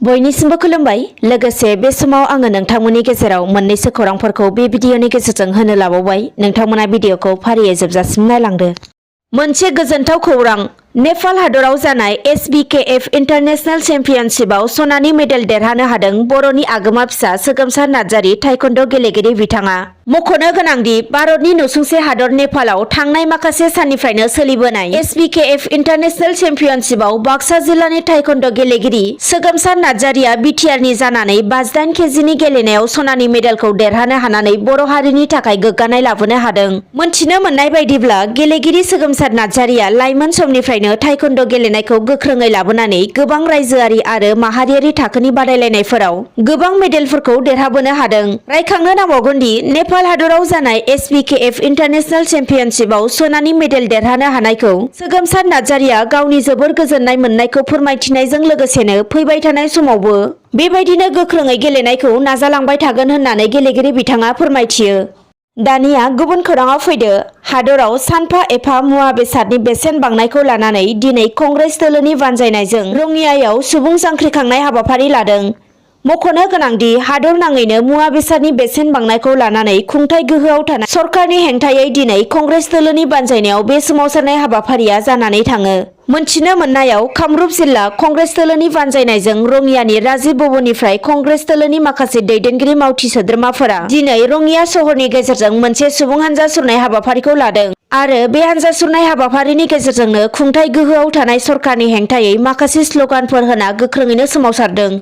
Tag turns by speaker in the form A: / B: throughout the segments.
A: बयनिसिमबो खुलुमबाय। लोगोसे बे समाव आङो नोंथांमोननि गेजेराव मोननैसो खौरांफोरखौ बे भिडिअनि गेजेरजों होनो लाबावबाय। नोंथांमोना भिडिअखौ फारियै जोबजासिम नायलांदो। मोनसे गोजोनथाव खौरां। नेपाल हादराव जानाय SBKF इन्टारनेशनेल चेम्पियनशिपआव सनानि मेडेल देरहानो हादों बर'नि आगोमा फिसा सोगोमसार नार्जारी टाइकन्ड' गेलेगिरि बिथाङा। मख'नो गोनांदि भारतनि नसुंसे हादर नेपालाव थांनाय माखासे साननिफ्रायनो सोलिबोनाय SBKF इन्टारनेशनेल चेम्पियनशिपआव बाक्सा जिल्लानि टाइकन्ड' गेलेगिरि सोगोमसार नार्जारीया बिटिआरनि जानानै 58 केजिनि गेलेनायाव सनानि मेडेलखौ देरहानो हानानै बर' हारिनि थाखाय गोग्गानाय लाबोनो हादों। मोनथिनो मोननाय बायदिब्ला गेलेगिरि सोगोमसार नार्जारीया लाइमोन समनिफ्रायनो टाइकन्ड' गेलेनायखौ गोख्रोङै लाबोनानै गोबां रायजोआरि आरो माहारियारि थाखोनि बादायलायनायफोराव गोबां मेडेलफोरखौ देरहाबोनो हादों। रायखांनो नांबावगोनदि नेपाल हादराव जानाय SBKF इन्टारनेशनेल चेम्पियनशिपआव सनानि मेडेल देरहानो हानायखौ सोगोमसार नार्जारीया गावनि जोबोर गोजोननाय मोननायखौ फोरमायथिनायजों लोगोसेनो फैबाय थानाय समावबो बेबायदिनो गोख्रोङै गेलेनायखौ नाजालांबाय थागोन होननानै गेलेगिरि बिथाङा फोरमायथियो। दानिया गुबुन खौराङाव फैदो। हादराव सानफा एफा मुवा बेसादनि बेसेन बांनायखौ लानानै दिनै कंग्रेस दोलोनि बानजायनायजों रङियायाव सुबुं जांख्रिखांनाय हाबाफारि लादों। मख'नो गोनांदि हादर नाङैनो मुवा बेसादनि बेसेन बांनायखौ लानानै खुंथाय गोहोआव थानाय सरकारनि हेंथायै दिनै कंग्रेस दोलोनि बानजायनायाव बे सोमावसारनाय हाबाफारिया जानानै थाङो। मोनथिनो मोननायाव कामरुप जिल्ला कंग्रेस दोलोनि बानजायनायजों रङियानि राजीव भवननिफ्राय कंग्रेस दोलोनि माखासे दैदेनगिरि मावथि सोद्रोमाफोरा दिनै रङिया सहरनि गेजेरजों मोनसे सुबुं हानजा सुरनाय हाबाफारिखौ लादों आरो बे हानजा सुरनाय हाबाफारिनि गेजेरजोंनो खुंथाय गोहोआव थानाय सरकारनि हेंथायै माखासे स्लगानफोर होना गोख्रोङैनो सोमावसारदों।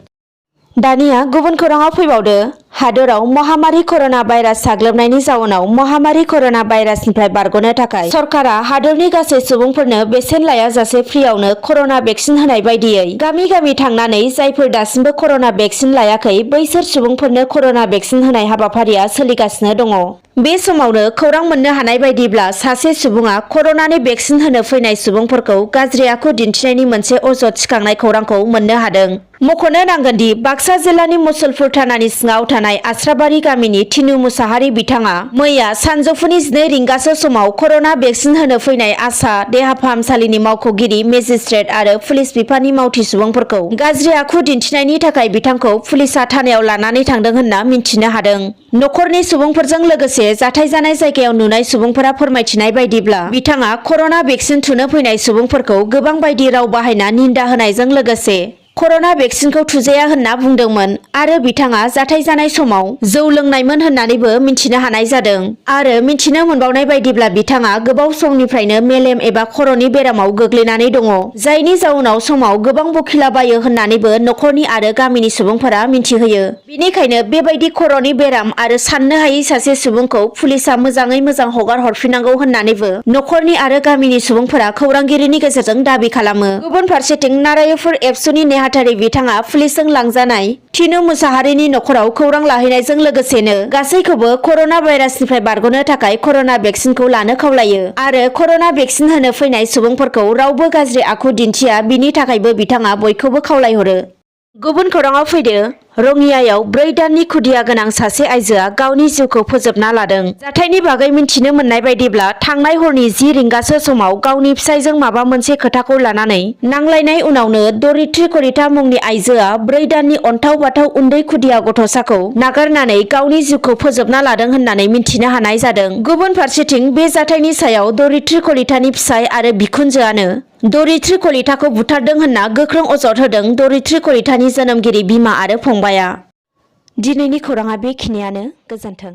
A: दानिया गुबुन खौराङाव फैबावदो। हादराव महामारी कर'ना भाइरास साग्लोबनायनि जाउनाव महामारी कर'ना भाइरासनिफ्राय बारग'नो थाखाय सरकारा हादरनि गासै सुबुंफोरनो बेसेन लायाजासे फ्रियावनो कर'ना भेक्सिन होनाय बायदियै गामि गामि थांनानै जायफोर दासिमबो कर'ना भेक्सिन लायाखै बैसोर सुबुंफोरनो कर'ना भेक्सिन होनाय हाबाफारिया सोलिगासिनो दङ। बे समावनो खौरां मोननो हानाय बायदिब्ला सासे सुबुङा कर'नानि भेक्सिन होनो फैनाय सुबुंफोरखौ गाज्रि आखु दिन्थिनायनि मोनसे अजद थिखांनाय खौरांखौ मोननो हादों। मख'नो नांगोनदि बाक्सा जिल्लानि मुसलपुर थानानि सिङाव थानाय आस्राबारि गामिनि तिनु मुसाहारि बिथाङा मैया सानजौफुनि 12 रिंगासो समाव कर'ना भेक्सिन होनो फैनाय आसा देहा फाहामसालिनि मावख'गिरि मेजिस्ट्रेट आरो पुलिस बिफाननि मावथि सुबुंफोरखौ गाज्रि आखु दिन्थिनायनि थाखाय बिथांखौ पुलिसा थानायाव लानानै थांदों होनना मिन्थिनो हादों। न'खरनि सुबुंफोरजों लोगोसे जाथाय जानाय जायगायाव नुनाय सुबुंफोरा फोरमायथिनाय बायदिब्ला बिथाङा कर'ना भेक्सिन थुनो फैनाय सुबुंफोरखौ गोबां बायदि राव बाहायना निन्दा होनायजों लोगोसे कर'ना भेक्सिनखौ थुजाया होनना बुंदोंमोन आरो बिथाङा जाथाय जानाय समाव जौ लोंनायमोन होननानैबो मिन्थिनो हानाय जादों आरो मिन्थिनो मोनबावनाय बायदिब्ला बिथाङा गोबाव समनिफ्रायनो मेलेम एबा खर'नि बेरामाव गोग्लैनानै दङ जायनि जाउनाव समाव गोबां बखिलाबायो होननानैबो न'खरनि आरो गामिनि सुबुंफोरा मिन्थिहोयो। बेनिखायनो बेबायदि खर'नि बेराम आरो साननो हायै सासे सुबुंखौ पुलिसा मोजाङै मोजां हगार हरफिननांगौ होननानैबो न'खरनि आरो गामिनि सुबुंफोरा खौरांगिरिनि गेजेरजों दाबि खालामो। गुबुन फारसेथिं नारायणपुर एबसुनि नेहाथारि बिथाङा पुलिसजों लांजानाय तिनु मुसाहारिनि न'खराव खौरां लाहैनायजों लोगोसेनो गासैखौबो कर'ना भाइरासनिफ्राय बारग'नो थाखाय कर'ना भेक्सिनखौ लानो खावलायो आरो कर'ना भेक्सिन होनो फैनाय सुबुंफोरखौ रावबो गाज्रि आखु दिन्थिया बिनि थाखायबो बिथाङा बयखौबो खावलायहरो। गुबुन खौराङाव फैदो। रङियायाव 4 दाननि खुदिया गोनां सासे आइजोआ गावनि जिउखौ फोजोबना लादों। जाथायनि बागै मिन्थिनो मोननाय बायदिब्ला थांनाय हरनि 10 रिंगासो समाव गावनि फिसायजों माबा मोनसे खोथाखौ लानानै नांलायनाय उनावनो दरित्री कलिता मुंनि आइजोआ 4 दाननि अन्थाव बाथाव उन्दै खुदिया गथ'साखौ नागारनानै गावनि जिउखौ फोजोबना लादों होननानै मिन्थिनो हानाय जादों। गुबुन फारसेथिं बे जाथायनि सायाव दरित्री कलितानि फिसाय आरो बिखुनजोआनो दरित्री कलिताखौ बुथारदों होनना गोख्रों अजद होदों दरित्री कलितानि जोनोमगिरि बिमा आरो फंबायआ। दिनैनि खौराङा बेखिनियानो। गोजोन्थों।